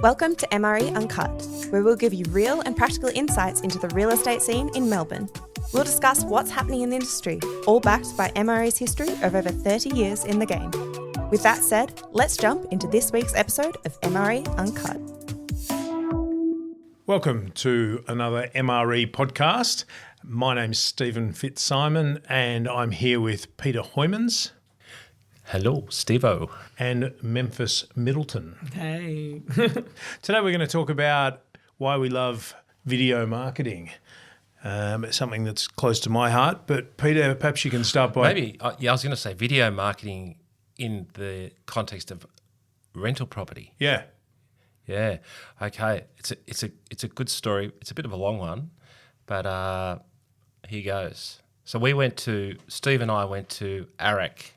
Welcome to MRE Uncut, where we'll give you real and practical insights into the real estate scene in Melbourne. We'll discuss what's happening in the industry, all backed by MRE's history of over 30 years in the game. With that said, let's jump into this week's episode of MRE Uncut. Welcome to another MRE podcast. My name's Stephen Fitzsimon and I'm here with Peter Hoymans. Hello, Steve-O. And Memphis Middleton. Hey. Today we're going to talk about why we love video marketing. It's something that's close to my heart. But Peter, perhaps you can start by... I was going to say video marketing in the context of rental property. Yeah. Yeah. Okay. It's a good story. It's a bit of a long one, but here goes. So Steve and I went to ARAC.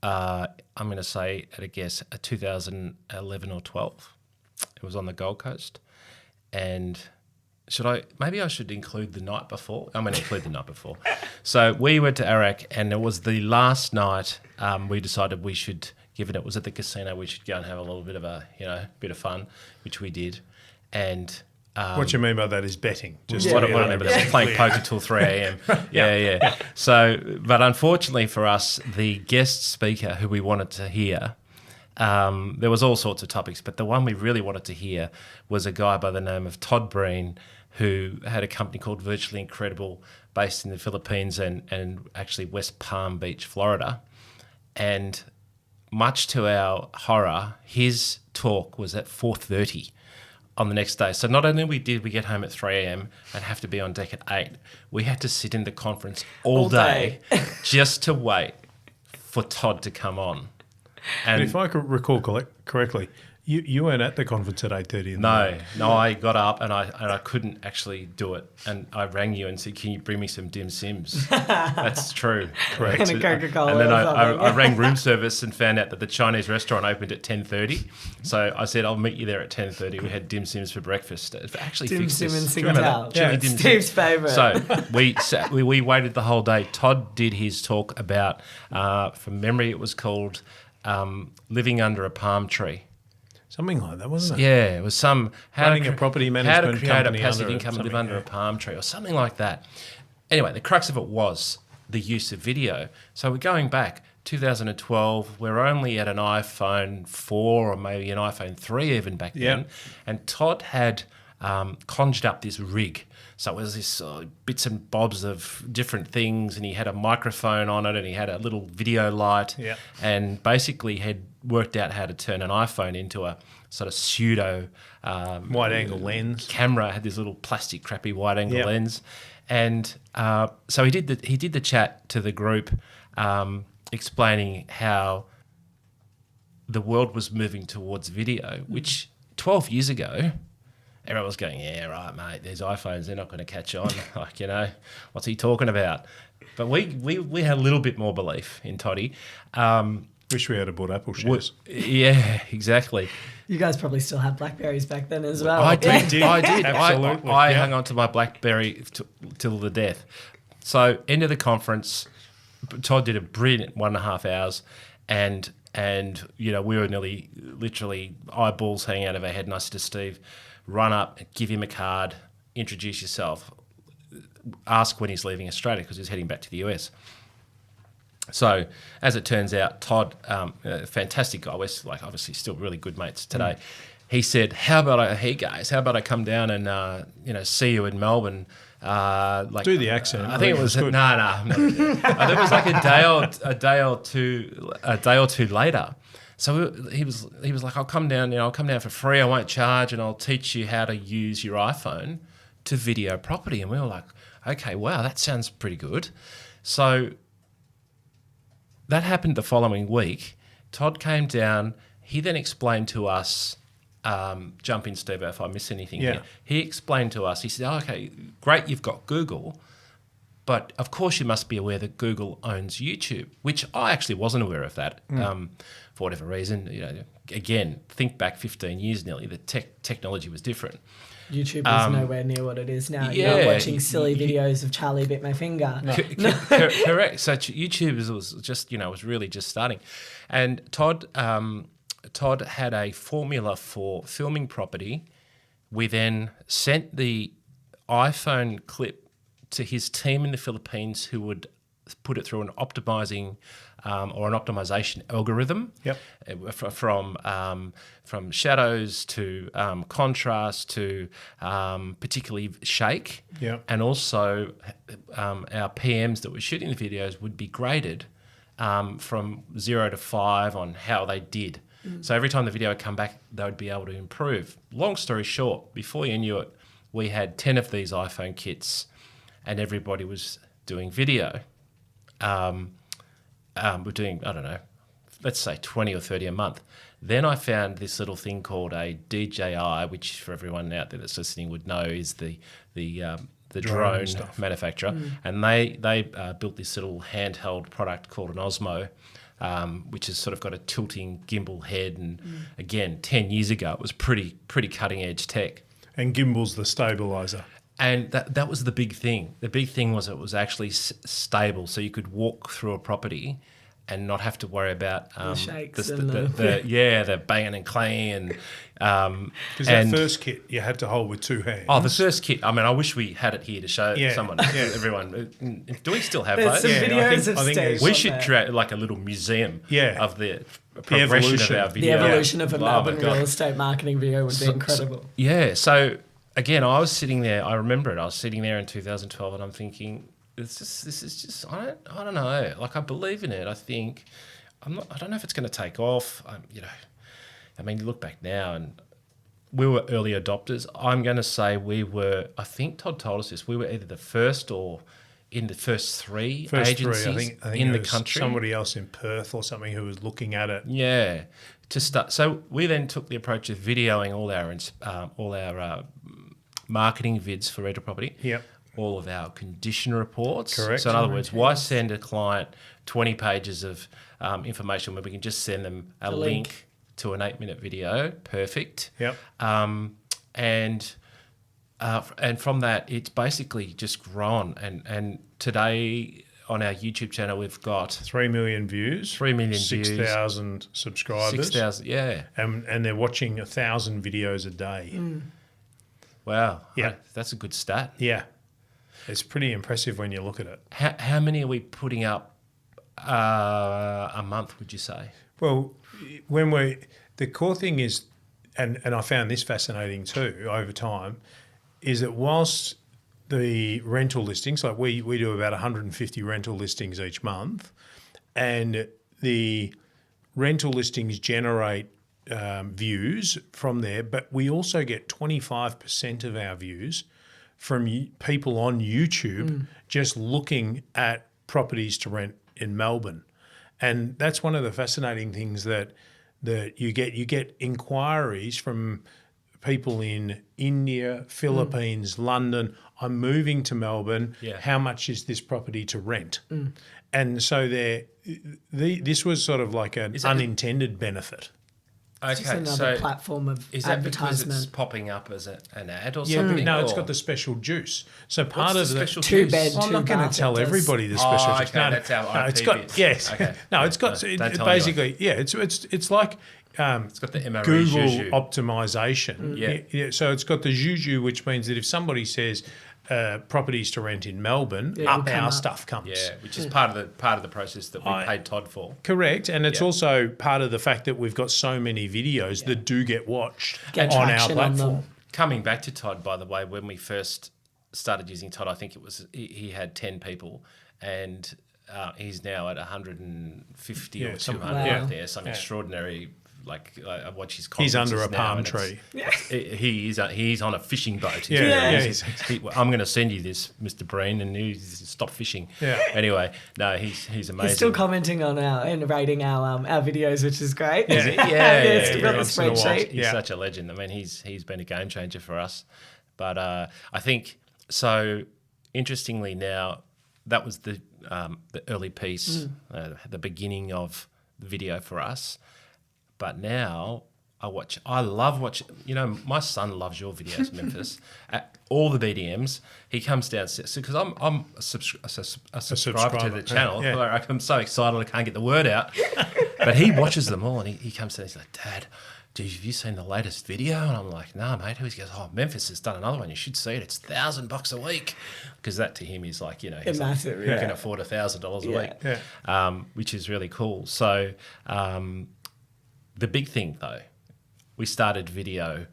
I'm going to say, at a guess, 2011 or 12. It was on the Gold Coast. And maybe I should include the night before. I'm going to include the night before. So we went to ARAC and it was the last night we decided we should, given it was at the casino, we should go and have a little bit of bit of fun, which we did. And what you mean by that is betting. Playing poker till 3 a.m. Yeah. So, but unfortunately for us, the guest speaker who we wanted to hear, there was all sorts of topics, but the one we really wanted to hear was a guy by the name of Todd Breen, who had a company called Virtually Incredible based in the Philippines and actually West Palm Beach, Florida. And much to our horror, his talk was at 4:30 on the next day. So not only did we get home at 3 a.m. and have to be on deck at 8, we had to sit in the conference all day just to wait for Todd to come on. And if I could recall correctly, you weren't at the conference at 8:30. No, I got up and I couldn't actually do it. And I rang you and said, "Can you bring me some dim sims?" That's true. Correct. And a Coca-Cola. And then I rang room service and found out that the Chinese restaurant opened at 10:30. So I said, "I'll meet you there at 10:30." We had dim sims for breakfast. It actually dim fixed sim this. and Do you remember that? Yeah, Steve's favourite. So we waited the whole day. Todd did his talk about, from memory, it was called Living Under a Palm Tree. Something like that, wasn't it? Yeah, it was some running a property management company, how to create a passive income and live under a palm tree or something like that. Anyway, the crux of it was the use of video. So we're going back 2012. We're only at an iPhone 4 or maybe an iPhone 3 even back then. And Todd had conjured up this rig. So it was this bits and bobs of different things, and he had a microphone on it, and he had a little video light, and basically had worked out how to turn an iPhone into a sort of pseudo wide-angle lens camera. Had this little plastic crappy wide-angle lens, and so he did the chat to the group, explaining how the world was moving towards video, which 12 years ago. Everyone was going, yeah, right, mate, there's iPhones, they're not going to catch on. What's he talking about? But we had a little bit more belief in Toddy. Wish we had bought Apple shares. Yeah, exactly. You guys probably still had Blackberries back then as well. I did. Absolutely. I hung on to my Blackberry till the death. So, end of the conference, Todd did a brilliant 1.5 hours, and we were literally eyeballs hanging out of our head, and I said to Steve, run up, give him a card, introduce yourself, ask when he's leaving Australia because he's heading back to the US. So, as it turns out, Todd, a fantastic guy, we're obviously still really good mates today. He said, how about I come down and see you in Melbourne? Do the accent. I think it was no. I think it was like a day or two later. So he was like, I'll come down for free. I won't charge, and I'll teach you how to use your iPhone to video property. And we were like, okay, wow, that sounds pretty good. So that happened the following week. Todd came down. He then explained to us, jump in, Steve, if I miss anything here. He explained to us, he said, okay, great, you've got Google, but of course you must be aware that Google owns YouTube, which I actually wasn't aware of that. For whatever reason, again, think back 15 years nearly, the technology was different. YouTube is nowhere near what it is now. You're not watching silly videos of Charlie bit my finger. Correct. So YouTube was just, was really just starting. And Todd Todd had a formula for filming property. We then sent the iPhone clip to his team in the Philippines, who would put it through an optimization algorithm. Yep. From shadows to contrast to particularly shake. Yep. And also our PMs that were shooting the videos would be graded from 0 to 5 on how they did. So every time the video would come back, they would be able to improve. Long story short, before you knew it, we had 10 of these iPhone kits and everybody was doing video. We're doing, I don't know, let's say 20 or 30 a month. Then I found this little thing called a DJI, which for everyone out there that's listening would know is the drone manufacturer. And they built this little handheld product called an Osmo, which has sort of got a tilting gimbal head. And again, 10 years ago, it was pretty cutting edge tech. And gimbal's the stabilizer. And that was the big thing. The big thing was it was actually stable, so you could walk through a property and not have to worry about the shakes the banging and clanging. Because that first kit you had to hold with two hands. Oh, the first kit. I mean, I wish we had it here to show someone, everyone. Do we still have There's those? some videos of Steve. We should create like a little museum of the progression of our video. The evolution of a Melbourne real estate marketing video would be incredible. So again, I was sitting there. I remember it. I was sitting there in 2012, and I'm thinking, this is just. I don't know. Like, I believe in it. I think I don't know if it's going to take off. I mean, you look back now, and we were early adopters. I'm going to say we were. I think Todd told us this. We were either the first or in the first three agencies I think in the country. Somebody else in Perth or something who was looking at it. Yeah, to start. So we then took the approach of videoing all our marketing vids for rental property. Yep. All of our condition reports. Correct. So in other words, why send a client 20 pages of information when we can just send them a link to an 8-minute video? Perfect. Yep. And from that, it's basically just grown. And today on our YouTube channel, we've got 3 million views. 3 million 6,000 subscribers. 6,000, yeah. And they're watching 1,000 videos a day. Wow. Yeah. That's a good stat. Yeah. It's pretty impressive when you look at it. How many are we putting up a month, would you say? Well, the core thing is, and I found this fascinating too over time, is that whilst the rental listings, like we do about 150 rental listings each month, and the rental listings generate views from there, but we also get 25% of our views from people on YouTube just looking at properties to rent in Melbourne. And that's one of the fascinating things that you get. You get inquiries from people in India, Philippines, London. I'm moving to Melbourne. Yeah. How much is this property to rent? And so this was sort of like an unintended benefit. It's just another platform of is that advertisement. because it's popping up as an ad or something? No, it's got the special juice. So part of the special two juice? bed, I'm not going to tell everybody the special juice. Okay, that's our it's IP got bits. yes. Okay. No, it's got Don't tell basically it's like it's got the MRE Google Juju. optimization. Yeah. So it's got the Juju, which means that if somebody says properties to rent in Melbourne, our stuff comes. Yeah, which is part of the process that we paid Todd for. Correct, and it's also part of the fact that we've got so many videos that do get watched on our platform. Coming back to Todd, by the way, when we first started using Todd, I think it was he had 10 people, and he's now at 150 or 200 out there. Some extraordinary. Like I watch his conferences. He's under a now palm tree. He's on a fishing boat. I'm going to send you this, Mr. Breen, and you stop fishing. Yeah. Anyway, no, he's amazing. He's still commenting on and rating our videos, which is great. Is it? Yeah. Still got the spreadsheet. He's such a legend. I mean, he's been a game changer for us. But I think so. Interestingly, now that was the early piece, the beginning of the video for us. But now I love watching, my son loves your videos, Memphis. At all the BDMs, he comes downstairs. Because I'm a subscriber to the channel. Yeah. I'm so excited I can't get the word out. But he watches them all, and he comes to me, he's like, Dad, have you seen the latest video? And I'm like, nah, mate. He goes, Memphis has done another one. You should see it. It's $1,000 a week. Because that to him is like, he's massive, like, you can afford $1,000 a week, which is really cool. So the big thing, though, we started video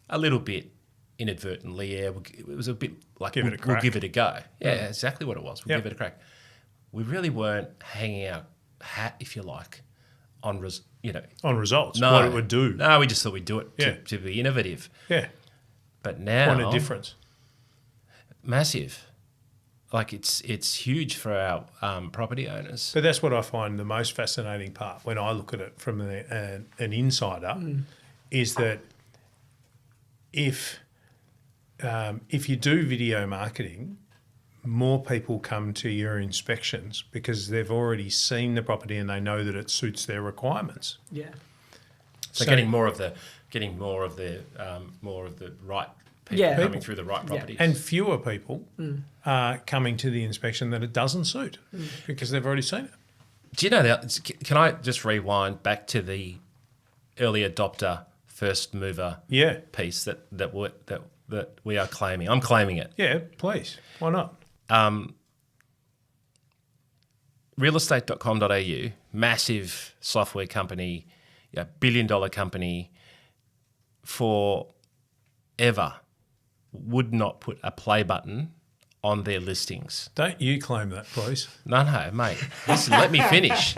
a little bit inadvertently. Yeah, it was a bit like we'll give it a go. Yeah, exactly what it was. We'll give it a crack. We really weren't hanging our hat, if you like, on results, what it would do. No, we just thought we'd do it to be innovative. Yeah. But now... What a difference. Massive. Like, it's huge for our property owners. But that's what I find the most fascinating part when I look at it from an insider is that if you do video marketing, more people come to your inspections because they've already seen the property and they know that it suits their requirements. Yeah. So getting more of the right people coming through the right properties. And fewer people are coming to the inspection that it doesn't suit because they've already seen it. Do you know that? Can I just rewind back to the early adopter, first mover piece that we are claiming? I'm claiming it. Yeah, please. Why not? Realestate.com.au, massive software company, billion-dollar company, forever would not put a play button on their listings. Don't you claim that, please? No, mate. Listen, let me finish.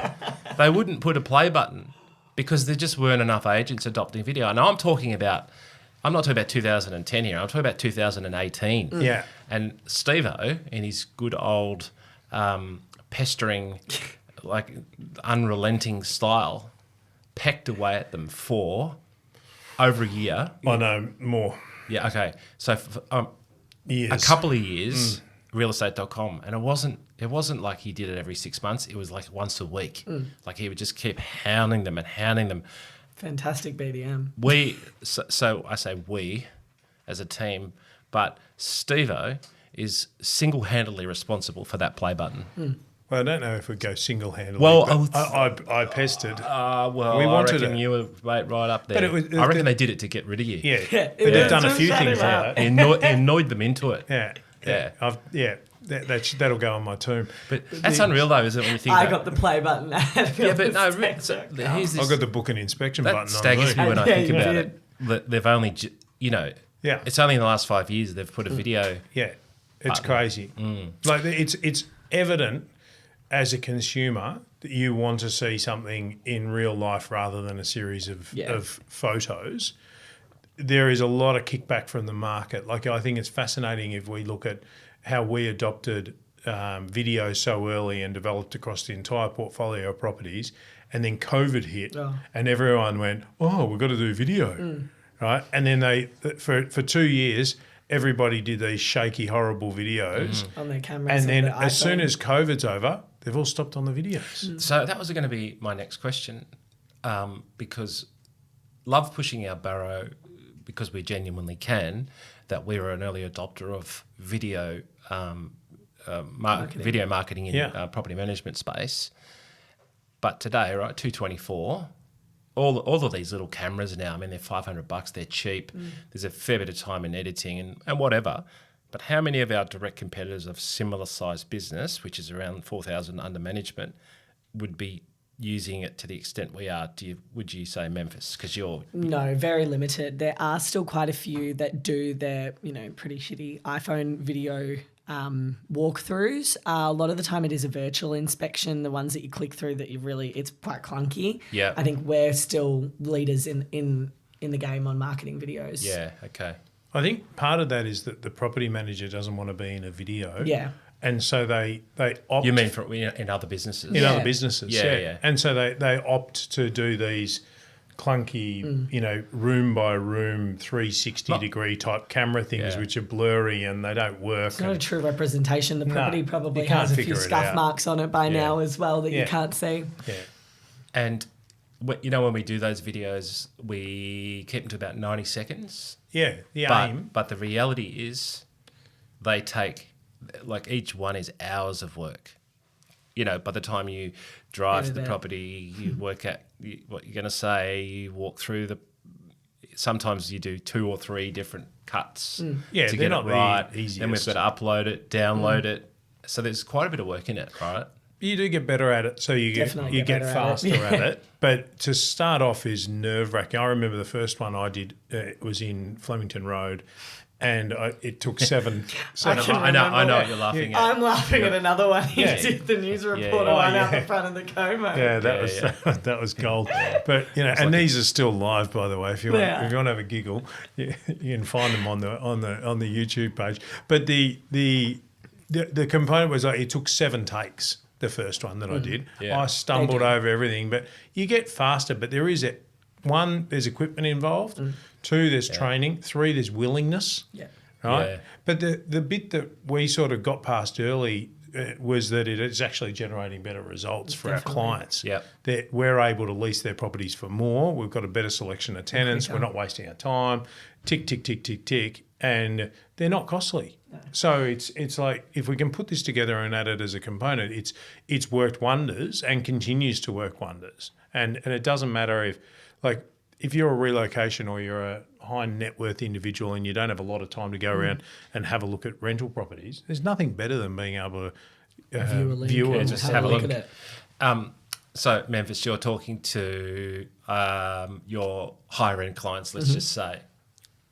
They wouldn't put a play button because there just weren't enough agents adopting video. And I'm not talking about 2010 here. I'm talking about 2018. Yeah. And Steve-O, in his good old pestering, like unrelenting style, pecked away at them for over a year. I know more. Yeah, okay. So Years. a couple of years, realestate.com, and it wasn't like he did it every 6 months. It was like once a week. Like he would just keep hounding them. Fantastic BDM. So I say we as a team, but Steve-O is single-handedly responsible for that play button. Well, I don't know if we'd go single-handedly. Well, I pestered. I reckon you were right up there. But I reckon they did it to get rid of you. Yeah. But they've done a few things like that. Annoyed them into it. Yeah. That'll go on my tomb. But that's unreal, though, isn't it? When you think I got the play button. Yeah, but no, here's this. I've got the book and inspection That button. staggers me when I think about did. it. That they've only, it's only in the last 5 years they've put a video. Yeah, it's crazy. Like it's evident as a consumer that you want to see something in real life rather than a series of photos. There is a lot of kickback from the market. Like I think it's fascinating if we look at how we adopted video so early and developed across the entire portfolio of properties, and then COVID hit and everyone went, we've got to do video, right? And then for 2 years, everybody did these shaky, horrible videos. On their cameras. And then as soon as COVID's over, they've all stopped on the videos. So that was going to be my next question, because love pushing our barrow because we genuinely can, that we were an early adopter of video video marketing in property management space. But today, right, 224, all of these little cameras now, I mean, they're $500, they're cheap. There's a fair bit of time in editing and whatever. But how many of our direct competitors of similar size business, which is around 4,000 under management, would be using it to the extent we are? Would you say Memphis? Because you're... No, very limited. There are still quite a few that do their, pretty shitty iPhone video walkthroughs. A lot of the time it is a virtual inspection, the ones that you click through that it's quite clunky. Yeah. I think we're still leaders in the game on marketing videos. Yeah, okay. I think part of that is that the property manager doesn't want to be in a video. Yeah. And so they opt... You mean in other businesses? In other businesses, yeah. And so they opt to do these clunky, room by room, 360-degree type camera things, which are blurry and they don't work. It's not a true representation. The property probably can't has a few figure it scuff out. marks on it by now as well that you can't see. Yeah. And, when we do those videos, we keep them to about 90 seconds. Yeah, aim. But the reality is they take... Like each one is hours of work. by the time you drive to the there. property, you work out what you're going to say, you walk through sometimes you do 2 or 3 different cuts to they're get it not right. the easiest. Then we've got to upload it, download it. So there's quite a bit of work in it, right? You do get better at it, so you get faster at it. But to start off is nerve-wracking. I remember the first one I did was in Flemington Road, and it took 7. I know what you're laughing at. I'm laughing at another one. He did the news reporter one out the front of the Como. Yeah, that was gold. But and these are still live, by the way. If you want to have a giggle, you can find them on the YouTube page. But the component was like it took 7 takes. The first one that I did, I stumbled over everything. But you get faster. But there is there's equipment involved. 2, there's training. 3, there's willingness. Yeah. Right. Yeah. But the bit that we sort of got past early was that it is actually generating better results for our clients. Yeah. We're able to lease their properties for more. We've got a better selection of tenants. We're not wasting our time. Tick, tick, tick, tick, tick. And they're not costly. No. So it's like if we can put this together and add it as a component, it's worked wonders and continues to work wonders. And it doesn't matter if you're a relocation or you're a high net worth individual and you don't have a lot of time to go around and have a look at rental properties, there's nothing better than being able to view it. Just have a look at it. So Memphis, you're talking to your higher end clients, let's just say,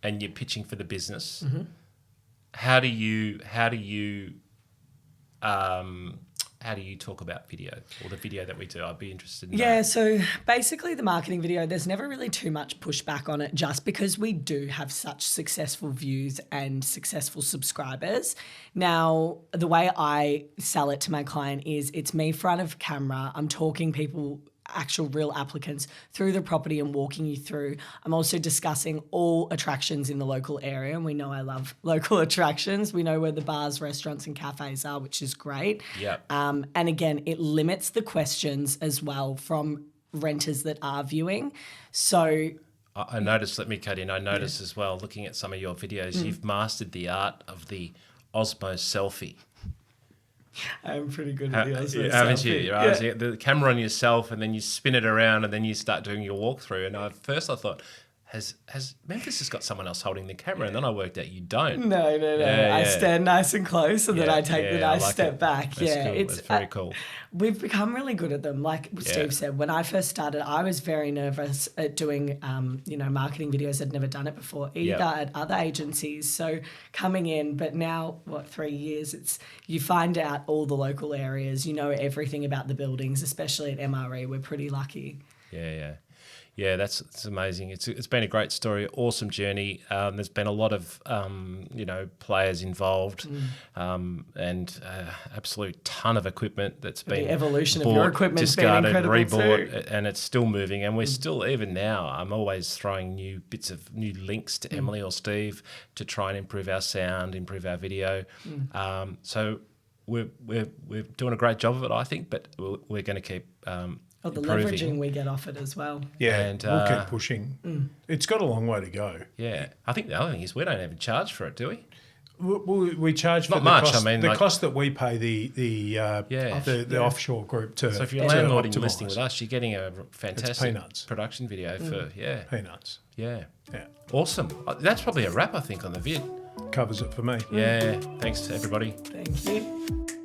and you're pitching for the business. Mm-hmm. How do you talk about video or the video that we do? I'd be interested in that. So basically the marketing video, there's never really too much pushback on it just because we do have such successful views and successful subscribers. Now, the way I sell it to my client is it's me front of camera. I'm talking people, actual real applicants through the property and walking you through. I'm also discussing all attractions in the local area, and we know I love local attractions. We know where the bars, restaurants and cafes are, which is great. Yep. And again, it limits the questions as well from renters that are viewing. So I noticed, let me cut in, I noticed as well, looking at some of your videos, you've mastered the art of the Osmo selfie. I'm pretty good at the Osmo haven't you? selfie. Right? So the camera on yourself, and then you spin it around, and then you start doing your walkthrough. And at first I thought, has Memphis has got someone else holding the camera? And then I worked out you don't. No. I stand nice and close, and then I take the nice step back. That's cool. It's very cool. We've become really good at them. Like Steve said, when I first started, I was very nervous at doing, marketing videos. I'd never done it before either at other agencies. So coming in, but now, 3 years, you find out all the local areas. You know everything about the buildings, especially at MRE. We're pretty lucky. Yeah, that's amazing. It's been a great story, awesome journey. There's been a lot of players involved, and absolute ton of equipment that's been the evolution bought, of your equipment's been incredible rebought, too. and it's still moving. And we're still, even now, I'm always throwing new links to Emily or Steve to try and improve our sound, improve our video. So we're doing a great job of it, I think. But we're going to keep. The improving. leveraging we get off it as well. Yeah, and we'll keep pushing. It's got a long way to go. Yeah, I think the other thing is we don't even charge for it, do we? We charge for not much. Cost, I mean, the cost that we pay the offshore group to. So if you're landlording listing with us, you're getting a fantastic production video for peanuts. Yeah, awesome. That's probably a wrap, I think, on the vid. Covers it for me. Yeah, thanks to everybody. Thank you.